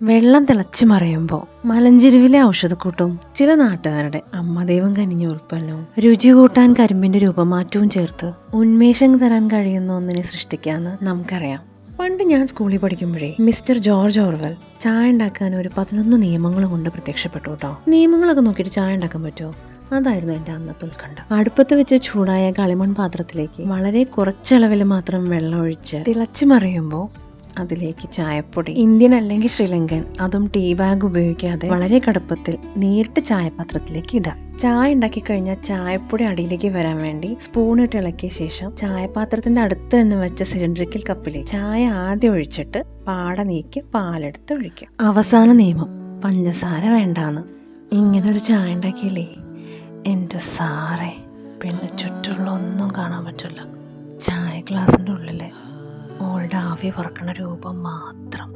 വെള്ളം തിളച്ചു മറിയുമ്പോൾ മലഞ്ചെരുവിലെ ഔഷധക്കൂട്ടും ചില നാട്ടുകാരുടെ അമ്മദൈവം കനിഞ്ഞ ഉൽപ്പന്നവും രുചി കൂട്ടാൻ കരിമ്പിന്റെ രൂപമാറ്റവും ചേർത്ത് ഉന്മേഷം തരാൻ കഴിയുന്ന ഒന്നിനെ സൃഷ്ടിക്കാന്ന് നമുക്കറിയാം. പണ്ട് ഞാൻ സ്കൂളിൽ പഠിക്കുമ്പോഴേ മിസ്റ്റർ ജോർജ് ഓർവെൽ ചായ ഉണ്ടാക്കാൻ ഒരു 11 നിയമങ്ങൾ കൊണ്ട് പ്രത്യക്ഷപ്പെട്ടു കേട്ടോ. നിയമങ്ങളൊക്കെ നോക്കിയിട്ട് ചായ ഉണ്ടാക്കാൻ പറ്റുമോ? അതായിരുന്നു എൻ്റെ അന്നത്തെ ഉത്കണ്ഠ. അടുപ്പത്ത് വെച്ച് ചൂടായ കളിമൺ പാത്രത്തിലേക്ക് വളരെ കുറച്ചളവിൽ മാത്രം വെള്ളം ഒഴിച്ച് തിളച്ചു മറിയുമ്പോൾ അതിലേക്ക് ചായപ്പൊടി, ഇന്ത്യൻ അല്ലെങ്കിൽ ശ്രീലങ്കൻ, അതും ടീ ബാഗ് ഉപയോഗിക്കാതെ വളരെ കടുപ്പത്തിൽ നേരിട്ട് ചായപാത്രത്തിലേക്ക് ഇടാം. ചായ ഉണ്ടാക്കി കഴിഞ്ഞാൽ ചായപ്പൊടി അടിയിലേക്ക് വരാൻ വേണ്ടി സ്പൂണിട്ട് ഇളക്കിയ ശേഷം ചായപാത്രത്തിന്റെ അടുത്ത് തന്നെ വെച്ച സിലിണ്ടറിക്കൽ കപ്പിലേക്ക് ചായ ആദ്യം ഒഴിച്ചിട്ട് പാട നീക്കി പാലെടുത്ത് ഒഴിക്കുക. അവസാന നിയമം, പഞ്ചസാര വേണ്ടാന്ന്. ഇങ്ങനൊരു ചായ ഉണ്ടാക്കിയില്ലേ എൻ്റെ സാറേ, പിന്നെ ചുറ്റുള്ള ഒന്നും കാണാൻ പറ്റില്ല. ചായ ഗ്ലാസിൻ്റെ ഉള്ളിൽ ഓളുടെ ആവി പറക്കണ രൂപം മാത്രം.